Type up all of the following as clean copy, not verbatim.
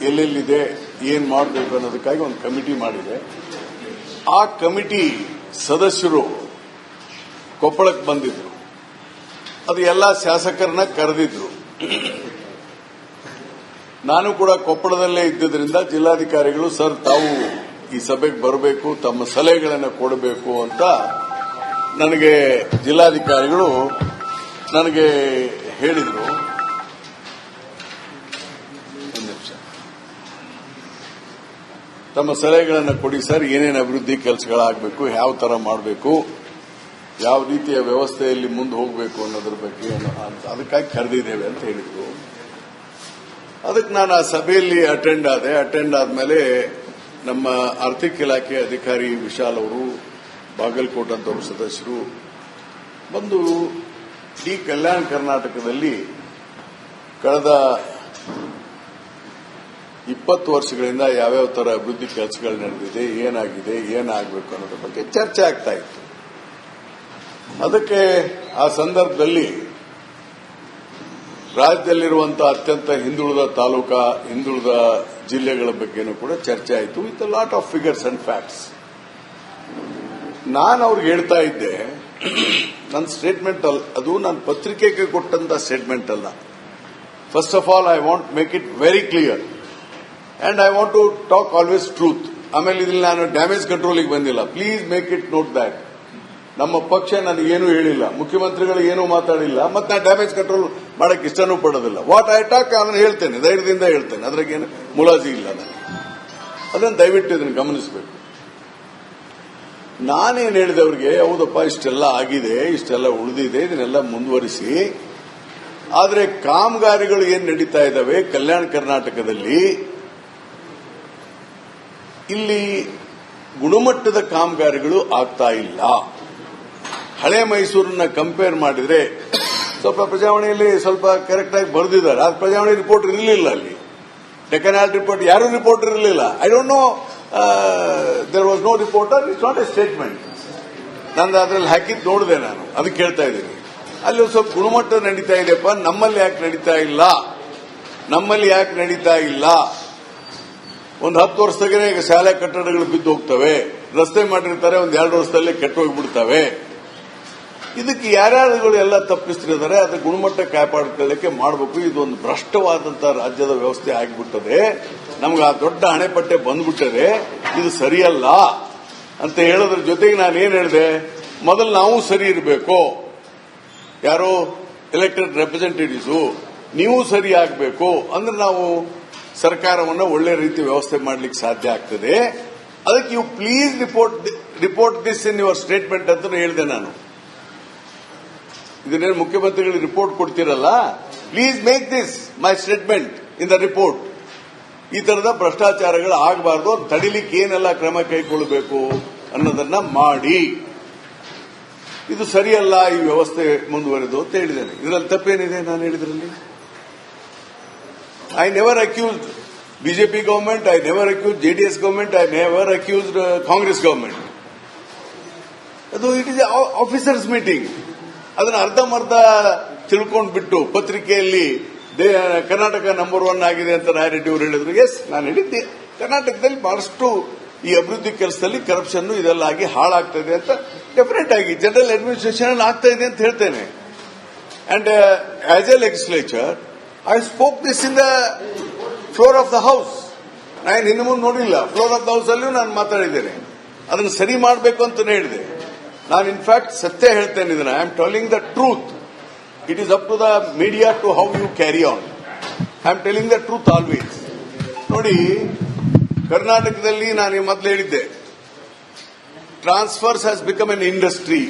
ಎಲ್ಲೆಲ್ಲಿದೆ, ಏನ್ ಮಾಡಬೇಕು ಅನ್ನೋದಕ್ಕಾಗಿ ಒಂದು ಕಮಿಟಿ ಮಾಡಿದೆ. ಆ ಕಮಿಟಿ ಸದಸ್ಯರು ಕೊಪ್ಪಳಕ್ಕೆ ಬಂದಿದ್ರು. ಅದು ಎಲ್ಲ ಶಾಸಕರನ್ನ ಕರೆದಿದ್ರು. ನಾನು ಕೂಡ ಕೊಪ್ಪಳದಲ್ಲೇ ಇದ್ದಿದ್ದರಿಂದ ಜಿಲ್ಲಾಧಿಕಾರಿಗಳು ಸರ್ ತಾವು ಈ ಸಭೆಗೆ ಬರಬೇಕು, ತಮ್ಮ ಸಲಹೆಗಳನ್ನು ಕೊಡಬೇಕು ಅಂತ ನನಗೆ ಜಿಲ್ಲಾಧಿಕಾರಿಗಳು ನನಗೆ ಹೇಳಿದರು. ತಮ್ಮ ಸಲಹೆಗಳನ್ನು ಕೊಡಿ ಸರ್, ಏನೇನು ಅಭಿವೃದ್ಧಿ ಕೆಲಸಗಳಾಗಬೇಕು, ಯಾವ ತರ ಮಾಡಬೇಕು, ಯಾವ ರೀತಿಯ ವ್ಯವಸ್ಥೆಯಲ್ಲಿ ಮುಂದೆ ಹೋಗಬೇಕು ಅನ್ನೋದ್ರ ಬಗ್ಗೆ ಅದಕ್ಕಾಗಿ ಕರೆದಿದ್ದೇವೆ ಅಂತ ಹೇಳಿದ್ರು. ಅದಕ್ಕೆ ನಾನು ಆ ಸಭೆಯಲ್ಲಿ ಅಟೆಂಡ್ ಆದ್ಮೇಲೆ ನಮ್ಮ ಆರ್ಥಿಕ ಇಲಾಖೆ ಅಧಿಕಾರಿ ವಿಶಾಲ್ ಅವರು, ಬಾಗಲಕೋಟ್ ಅಂತವರು ಸದಸ್ಯರು ಬಂದು ಈ ಕಲ್ಯಾಣ ಕರ್ನಾಟಕದಲ್ಲಿ ಕಳೆದ 20 ವರ್ಷಗಳಿಂದ ಯಾವ್ಯಾವ ತರ ಅಭಿವೃದ್ಧಿ ಕೆಲಸಗಳು ನಡೆದಿದೆ, ಏನಾಗಿದೆ, ಏನಾಗಬೇಕು ಅನ್ನೋದ್ರ ಬಗ್ಗೆ ಚರ್ಚೆ ಆಗ್ತಾ ಇತ್ತು. ಅದಕ್ಕೆ ಆ ಸಂದರ್ಭದಲ್ಲಿ ರಾಜ್ಯದಲ್ಲಿರುವಂತಹ ಅತ್ಯಂತ ಹಿಂದುಳಿದ ತಾಲೂಕಾ, ಹಿಂದುಳಿದ ಜಿಲ್ಲೆಗಳ ಬಗ್ಗೆನೂ ಕೂಡ ಚರ್ಚೆ ಆಯಿತು with a lot of figures and facts. ನಾನು ಅವ್ರಿಗೆ ಹೇಳ್ತಾ ಇದ್ದೆ, ನನ್ನ ಸ್ಟೇಟ್ಮೆಂಟ್ ಅದು ನಾನು ಪತ್ರಿಕೆಗೆ ಕೊಟ್ಟಂತ ಸ್ಟೇಟ್ಮೆಂಟ್ ಅಲ್ಲ. First of all I want make it very clear and I want to talk always truth. ಆಮೇಲೆ ಇಲ್ಲಿ ನಾನು ಡ್ಯಾಮೇಜ್ ಕಂಟ್ರೋಲಿಗೆ ಬಂದಿಲ್ಲ. Please make it note that. ನಮ್ಮ ಪಕ್ಷ ನನಗೇನು ಹೇಳಿಲ್ಲ, ಮುಖ್ಯಮಂತ್ರಿಗಳು ಏನೂ ಮಾತಾಡಿಲ್ಲ, ಮತ್ತೆ ನಾನು ಡ್ಯಾಮೇಜ್ ಕಂಟ್ರೋಲ್ ಮಾಡಕ್ಕೆ ಇಷ್ಟನೂ ಪಡೋದಿಲ್ಲ. ವಾಟ್ ಐ ಟಾಕ್ ಅದನ್ನು ಹೇಳ್ತೇನೆ, ಧೈರ್ಯದಿಂದ ಹೇಳ್ತೇನೆ, ಅದ್ರಾಗೇನು ಮುಲಾಜಿ ಇಲ್ಲ. ಅದನ್ನು ದಯವಿಟ್ಟು ಇದನ್ನು ಗಮನಿಸಬೇಕು. ನಾನೇನು ಹೇಳಿದೆ ಅವ್ರಿಗೆ, ಹೌದಪ್ಪ ಇಷ್ಟೆಲ್ಲ ಆಗಿದೆ, ಇಷ್ಟೆಲ್ಲ ಉಳಿದಿದೆ, ಇದನ್ನೆಲ್ಲ ಮುಂದುವರಿಸಿ. ಆದರೆ ಕಾಮಗಾರಿಗಳು ಏನ್ ನಡೀತಾ ಇದ್ದಾವೆ ಕಲ್ಯಾಣ ಕರ್ನಾಟಕದಲ್ಲಿ, ಇಲ್ಲಿ ಗುಣಮಟ್ಟದ ಕಾಮಗಾರಿಗಳು ಆಗ್ತಾ ಇಲ್ಲ. ಹಳೆ ಮೈಸೂರನ್ನ ಕಂಪೇರ್ ಮಾಡಿದ್ರೆ ಸ್ವಲ್ಪ ಪ್ರಜಾವಾಣಿಯಲ್ಲಿ ಸ್ವಲ್ಪ ಕರೆಕ್ಟ್ ಆಗಿ ಬರೆದಿದ್ದಾರೆ. ಆ ಪ್ರಜಾವಾಣಿ ರಿಪೋರ್ಟ್ ಇರಲಿಲ್ಲ, ಅಲ್ಲಿ ಡೆಕ್ಕನ್ ಹ್ಯಾಲ್ಟ್ ರಿಪೋರ್ಟ್ ಯಾರು ರಿಪೋರ್ಟ್ ಇರಲಿಲ್ಲ. I don't know, there was no reporter, it's not a statement. ನಂದು ಅದರಲ್ಲಿ ಹಾಕಿದ್ದು ನೋಡಿದೆ, ನಾನು ಅದಕ್ಕೆ ಹೇಳ್ತಾ ಇದ್ದೀನಿ. ಅಲ್ಲಿ ಸ್ವಲ್ಪ ಗುಣಮಟ್ಟ ನಡೀತಾ ಇದೆಯಪ್ಪ, ನಮ್ಮಲ್ಲಿ ಯಾಕೆ ನಡೀತಾ ಇಲ್ಲ? ಒಂದು 10 ವರ್ಷದಾಗೆ ಈಗ ಶಾಲೆ ಕಟ್ಟಡಗಳು ಬಿದ್ದು ಹೋಗ್ತವೆ, ರಸ್ತೆ ಮಾಡಿರ್ತಾರೆ, ಒಂದು 2 ವರ್ಷದಲ್ಲಿ ಕೆಟ್ಟು ಹೋಗ್ಬಿಡ್ತವೆ. ಇದಕ್ಕೆ ಯಾರ್ಯಾರುಗಳು ಎಲ್ಲ ತಪ್ಪಿಸ್ತಿದ್ದಾರೆ, ಅದು ಗುಣಮಟ್ಟ ಕಾಪಾಡಿಕೊಳ್ಳಕ್ಕೆ ಮಾಡಬೇಕು. ಇದೊಂದು ಭ್ರಷ್ಟವಾದಂತಹ ರಾಜ್ಯದ ವ್ಯವಸ್ಥೆ ಆಗಿಬಿಟ್ಟದೆ, ನಮ್ಗೆ ಆ ದೊಡ್ಡ ಹಣೆಪಟ್ಟೆ ಬಂದ್ಬಿಟ್ಟದೆ, ಇದು ಸರಿಯಲ್ಲ ಅಂತ ಹೇಳೋದ್ರ ಜೊತೆಗೆ ನಾನು ಏನ್ ಹೇಳಿದೆ, ಮೊದಲು ನಾವು ಸರಿ ಇರಬೇಕು, ಯಾರೋ ಎಲೆಕ್ಟೆಡ್ ರೆಪ್ರೆಸೆಂಟೇಟಿವ್ಸು ನೀವು ಸರಿ ಆಗಬೇಕು, ಅಂದ್ರೆ ನಾವು ಸರ್ಕಾರವನ್ನು ಒಳ್ಳೆ ರೀತಿ ವ್ಯವಸ್ಥೆ ಮಾಡಲಿಕ್ಕೆ ಸಾಧ್ಯ ಆಗ್ತದೆ. ಅದಕ್ಕೆ you please report this in your statement ಅಂತ ಹೇಳಿದೆ ನಾನು. ಇದನ್ನೇನು ಮುಖ್ಯಮಂತ್ರಿಗಳಿಗೆ ರಿಪೋರ್ಟ್ ಕೊಡ್ತಿರಲ್ಲ, please make this my statement in the report. ಈ ತರದ ಭ್ರಷ್ಟಾಚಾರಗಳು ಆಗಬಾರ್ದು, ತಡಿಲಿಕ್ಕೆ ಏನೆಲ್ಲ ಕ್ರಮ ಕೈಗೊಳ್ಳಬೇಕು ಅನ್ನೋದನ್ನ ಮಾಡಿ. ಇದು ಸರಿಯಲ್ಲ ಈ ವ್ಯವಸ್ಥೆ ಮುಂದುವರೆದು ಅಂತ ಹೇಳಿದ್ದೇನೆ. ಇದರಲ್ಲಿ ತಪ್ಪೇನಿದೆ ನಾನು ಹೇಳಿದ್ರಲ್ಲಿ? I never accused BJP government, I never accused JDS government, I never accused Congress government. ಅದು ಇಟ್ ಇಸ್ ಆಫೀಸರ್ಸ್ ಮೀಟಿಂಗ್. ಅದನ್ನ ಅರ್ಧಮರ್ಧ ತಿಳ್ಕೊಂಡ್ಬಿಟ್ಟು ಪತ್ರಿಕೆಯಲ್ಲಿ ಕರ್ನಾಟಕ ನಂಬರ್ 1 ಆಗಿದೆ ಅಂತ ರಾಯರೆಡ್ಡಿ ಅವರು ಹೇಳಿದ್ರು. ಎಸ್, ನಾನು ಹೇಳಿದ್ದೆ, ಕರ್ನಾಟಕದಲ್ಲಿ ಬಹಳಷ್ಟು ಈ ಅಭಿವೃದ್ಧಿ ಕೆಲಸದಲ್ಲಿ ಕರಪ್ಷನ್ ಇದೆಲ್ಲ ಆಗಿ ಹಾಳಾಗ್ತದೆ ಅಂತ ಡೆಫಿನೆಟ್ ಆಗಿ ಜನರಲ್ ಅಡ್ಮಿನಿಸ್ಟ್ರೇಷನ್ ಆಗ್ತಾ ಇದೆ ಅಂತ ಹೇಳ್ತೇನೆ. And as A legislature I spoke this in the floor of the house. ನಾನು ಇನ್ನು ಮುಂದೆ ನೋಡಿಲ್ಲ, ಫ್ಲೋರ್ ಆಫ್ ದ ಹೌಸ್ ಅಲ್ಲಿಯೂ ನಾನು ಮಾತಾಡಿದ್ದೇನೆ. ಅದನ್ನು ಸರಿ ಮಾಡಬೇಕು ಅಂತಾನೆ ಹೇಳಿದೆ. ನಾನು ಇನ್ಫ್ಯಾಕ್ಟ್ ಸತ್ಯ ಹೇಳ್ತೇನೆ, ಇದನ್ನ I am telling the truth. It is up to the media to how you carry on. I am telling the truth always. ನೋಡಿ, ಕರ್ನಾಟಕದಲ್ಲಿ ನಾನು ಮೊದಲು ಹೇಳಿದ್ದೆ, transfers has become an industry.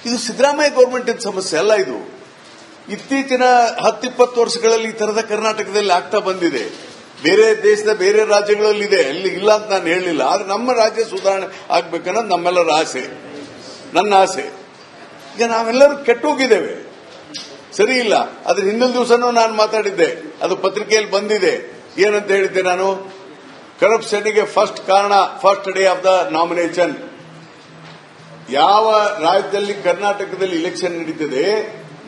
ಇದು ಸಿದ್ದರಾಮಯ್ಯ ಗೌರ್ಮೆಂಟ್ ಸಮಸ್ಯೆ ಅಲ್ಲ. ಇದು ಇತ್ತೀಚಿನ 10-20 ವರ್ಷಗಳಲ್ಲಿ ಈ ತರದ ಕರ್ನಾಟಕದಲ್ಲಿ ಆಗ್ತಾ ಬಂದಿದೆ. ಬೇರೆ ದೇಶದ ಬೇರೆ ರಾಜ್ಯಗಳಲ್ಲಿ ಇದೆ, ಅಲ್ಲಿ ಇಲ್ಲ ಅಂತ ನಾನು ಹೇಳಲಿಲ್ಲ. ಆದ್ರೆ ನಮ್ಮ ರಾಜ್ಯ ಸುಧಾರಣೆ ಆಗ್ಬೇಕನ್ನೋದು ನಮ್ಮೆಲ್ಲರ ಆಸೆ, ನನ್ನ ಆಸೆ. ಈಗ ನಾವೆಲ್ಲರೂ ಕೆಟ್ಟೋಗಿದ್ದೇವೆ, ಸರಿ ಇಲ್ಲ. ಅದ್ರ ಹಿಂದಿನ ದಿವಸನೂ ನಾನು ಮಾತಾಡಿದ್ದೆ, ಅದು ಪತ್ರಿಕೆಯಲ್ಲಿ ಬಂದಿದೆ. ಏನಂತ ಹೇಳಿದ್ದೆ ನಾನು? ಕರಪ್ಷನ್ಗೆ ಫಸ್ಟ್ ಕಾರಣ first day of the nomination. ಯಾವ ರಾಜ್ಯದಲ್ಲಿ ಕರ್ನಾಟಕದಲ್ಲಿ ಇಲೆಕ್ಷನ್ ನಡೀತದೆ,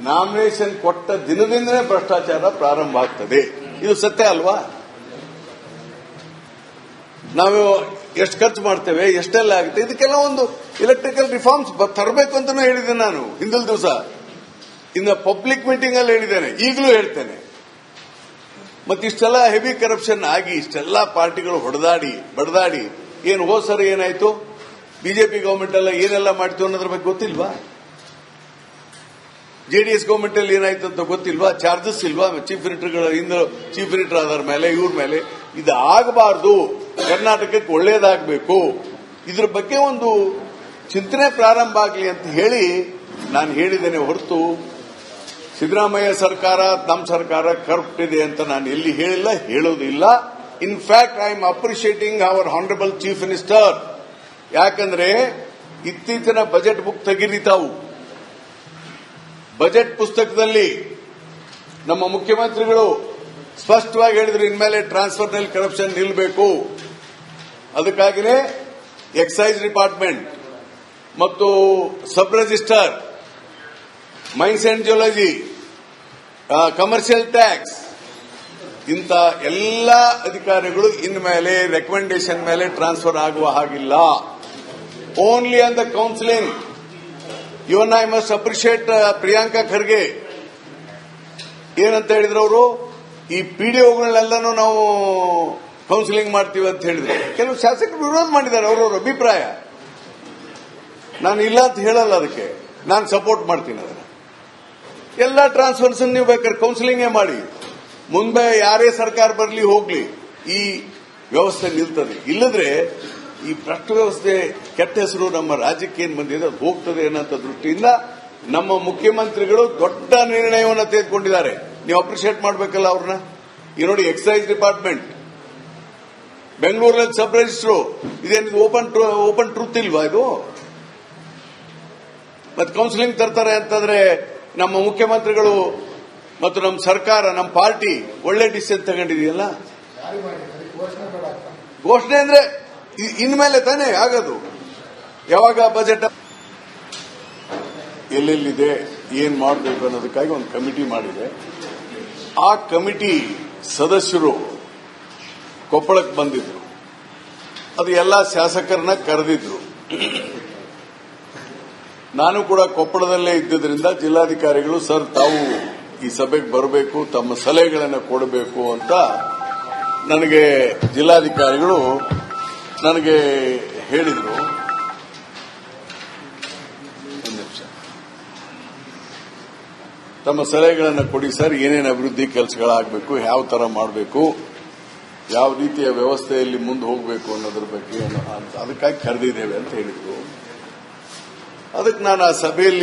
ನಾಮಿನೇಷನ್ ಕೊಟ್ಟ ದಿನದಿಂದಲೇ ಭ್ರಷ್ಟಾಚಾರ ಪ್ರಾರಂಭ ಆಗ್ತದೆ. ಇದು ಸತ್ಯ ಅಲ್ವಾ? ನಾವು ಎಷ್ಟು ಖರ್ಚು ಮಾಡ್ತೇವೆ, ಎಷ್ಟೆಲ್ಲ ಆಗುತ್ತೆ, ಇದಕ್ಕೆಲ್ಲ ಒಂದು ಎಲೆಕ್ಟ್ರಿಕಲ್ ರಿಫಾರ್ಮ್ಸ್ ತರಬೇಕು ಅಂತಾನೂ ಹೇಳಿದ್ದೇನೆ ನಾನು ಹಿಂದಿನ ದಿವಸ. ಇನ್ನು ಪಬ್ಲಿಕ್ ಮೀಟಿಂಗ್ ಅಲ್ಲಿ ಹೇಳಿದ್ದೇನೆ, ಈಗಲೂ ಹೇಳ್ತೇನೆ. ಮತ್ತಿಷ್ಟೆಲ್ಲ ಹೆವಿ ಕರಪ್ಷನ್ ಆಗಿ ಇಷ್ಟೆಲ್ಲ ಪಾರ್ಟಿಗಳು ಬಡದಾಡಿ ಏನು ಹೋದ್ ಸರಿ ಏನಾಯ್ತು, ಬಿಜೆಪಿ ಗವರ್ಮೆಂಟ್ ಎಲ್ಲ ಏನೆಲ್ಲ ಮಾಡ್ತು ಅನ್ನೋದ್ರ ಬಗ್ಗೆ ಗೊತ್ತಿಲ್ವಾ? ಜೆಡಿಎಸ್ ಗವರ್ಮೆಂಟ್ ಅಲ್ಲಿ ಏನಾಯ್ತು ಅಂತ ಗೊತ್ತಿಲ್ವಾ? ಚಾರ್ಜಸ್ ಇಲ್ವಾ ಚೀಫ್ ಮಿನಿಸ್ಟರ್ ಆದರ ಮೇಲೆ, ಇವ್ರ ಮೇಲೆ? ಇದು ಆಗಬಾರ್ದು, ಕರ್ನಾಟಕಕ್ಕೆ ಒಳ್ಳೇದಾಗಬೇಕು, ಇದ್ರ ಬಗ್ಗೆ ಒಂದು ಚಿಂತನೆ ಪ್ರಾರಂಭ ಆಗಲಿ ಅಂತ ಹೇಳಿ ನಾನು ಹೇಳಿದ್ದೇನೆ ಹೊರತು ಸಿದ್ದರಾಮಯ್ಯ ಸರ್ಕಾರ, ನಮ್ಮ ಸರ್ಕಾರ ಕರಪ್ಟ್ ಇದೆ ಅಂತ ನಾನು ಎಲ್ಲಿ ಹೇಳಿಲ್ಲ, ಹೇಳೋದಿಲ್ಲ. In fact I am appreciating our honourable chief minister. ಯಾಕಂದ್ರೆ ಇತ್ತೀಚಿನ ಬಜೆಟ್ ಬುಕ್ ತೆಗಿರಿ ತಾವು. ಬಜೆಟ್ ಪುಸ್ತಕದಲ್ಲಿ ನಮ್ಮ ಮುಖ್ಯಮಂತ್ರಿಗಳು ಸ್ಪಷ್ಟವಾಗಿ ಹೇಳಿದ್ರು, ಇನ್ಮೇಲೆ ಟ್ರಾನ್ಸ್ಫರ್ನಲ್ಲಿ ಕರಪ್ಷನ್ ನಿಲ್ಲಬೇಕು. ಅದಕ್ಕಾಗಿಯೇ ಎಕ್ಸೈಸ್ ಡಿಪಾರ್ಟ್ಮೆಂಟ್ ಮತ್ತು sub register, mains and geology, commercial tax, ಇಂಥ ಎಲ್ಲ ಅಧಿಕಾರಿಗಳು ಇನ್ಮೇಲೆ ರೆಕಮೆಂಡೇಶನ್ ಮೇಲೆ ಟ್ರಾನ್ಸ್ಫರ್ ಆಗುವ ಹಾಗಿಲ್ಲ. Only on the counselling. Even I must appreciate Priyanka Kharge. ಏನಂತ ಹೇಳಿದ್ರು ಅವರು, ಈ ಪಿಡಿಒಗಳನ್ನೆಲ್ಲನೂ ನಾವು ಕೌನ್ಸಿಲಿಂಗ್ ಮಾಡ್ತೀವಿ ಅಂತ ಹೇಳಿದ್ರು. ಕೆಲವು ಶಾಸಕರು ವಿರೋಧ ಮಾಡಿದ್ದಾರೆ, ಅವರವರ ಅಭಿಪ್ರಾಯ. ನಾನು ಇಲ್ಲ ಅಂತ ಹೇಳಲ್ಲ, ಅದಕ್ಕೆ ನಾನು ಸಪೋರ್ಟ್ ಮಾಡ್ತೀನಿ. ಅದನ್ನ ಎಲ್ಲ ಟ್ರಾನ್ಸ್ಫರ್ಸ್ ನೀವು ಬೇಕಾದ್ರೆ ಕೌನ್ಸಿಲಿಂಗೇ ಮಾಡಿ. ಮುಂದೆ ಯಾರೇ ಸರ್ಕಾರ ಬರಲಿ ಹೋಗ್ಲಿ, ಈ ವ್ಯವಸ್ಥೆ ನಿಲ್ತದೆ. ಇಲ್ಲದ್ರೆ ಈ ಭ್ರಷ್ಟ ವ್ಯವಸ್ಥೆ ಕೆಟ್ಟ ಹೆಸರು ನಮ್ಮ ರಾಜ್ಯಕ್ಕೆ ಏನ್ ಬಂದಿದೆ ಅದು ಹೋಗ್ತದೆ ಅನ್ನೋ ದೃಷ್ಟಿಯಿಂದ ನಮ್ಮ ಮುಖ್ಯಮಂತ್ರಿಗಳು ದೊಡ್ಡ ನಿರ್ಣಯವನ್ನು ತೆಗೆದುಕೊಂಡಿದ್ದಾರೆ. ನೀವು ಅಪ್ರಿಷಿಯೇಟ್ ಮಾಡಬೇಕಲ್ಲ ಅವ್ರನ್ನ. ಈ ನೋಡಿ, ಎಕ್ಸೈಸ್ ಡಿಪಾರ್ಟ್ಮೆಂಟ್, ಬೆಂಗಳೂರಲ್ಲಿ ಸಬ್ ರಿಜಿಸ್ಟ್ರು, ಇದೇನಿದು ಓಪನ್ ಟ್ರೂತ್ ಇಲ್ವಾ ಇದು? ಮತ್ತೆ ಕೌನ್ಸಿಲಿಂಗ್ ತರ್ತಾರೆ ಅಂತಂದ್ರೆ ನಮ್ಮ ಮುಖ್ಯಮಂತ್ರಿಗಳು ಮತ್ತು ನಮ್ಮ ಸರ್ಕಾರ, ನಮ್ಮ ಪಾರ್ಟಿ ಒಳ್ಳೆ ಡಿಸಿಷನ್ ತಗೊಂಡಿದೆಯಲ್ಲ. ಘೋಷಣೆ ಅಂದ್ರೆ ಇನ್ಮೇಲೆ ತಾನೇ ಆಗೋದು. ಯಾವಾಗ ಬಜೆಟ್ ಎಲ್ಲೆಲ್ಲಿದೆ, ಏನ್ ಮಾಡಬೇಕು ಅನ್ನೋದಕ್ಕಾಗಿ ಒಂದು ಕಮಿಟಿ ಮಾಡಿದೆ. ಆ ಕಮಿಟಿ ಸದಸ್ಯರು ಕೊಪ್ಪಳಕ್ಕೆ ಬಂದಿದ್ರು. ಅದು ಎಲ್ಲ ಶಾಸಕರನ್ನ ಕರೆದಿದ್ರು. ನಾನು ಕೂಡ ಕೊಪ್ಪಳದಲ್ಲೇ ಇದ್ದುದರಿಂದ ಜಿಲ್ಲಾಧಿಕಾರಿಗಳು, ಸರ್ ತಾವು ಈ ಸಭೆಗೆ ಬರಬೇಕು, ತಮ್ಮ ಸಲಹೆಗಳನ್ನು ಕೊಡಬೇಕು ಅಂತ ನನಗೆ ಜಿಲ್ಲಾಧಿಕಾರಿಗಳು ನನಗೆ ಹೇಳಿದರು. ತಮ್ಮ ಸಲಹೆಗಳನ್ನು ಕೊಡಿ ಸರ್, ಏನೇನು ಅಭಿವೃದ್ಧಿ ಕೆಲಸಗಳಾಗಬೇಕು, ಯಾವ ತರ ಮಾಡಬೇಕು, ಯಾವ ರೀತಿಯ ವ್ಯವಸ್ಥೆಯಲ್ಲಿ ಮುಂದೆ ಹೋಗಬೇಕು ಅನ್ನೋದ್ರ ಬಗ್ಗೆ ಅದಕ್ಕಾಗಿ ಕರೆದಿದ್ದೇವೆ ಅಂತ ಹೇಳಿದ್ರು. ಅದಕ್ಕೆ ನಾನು ಆ ಸಭೆಯಲ್ಲಿ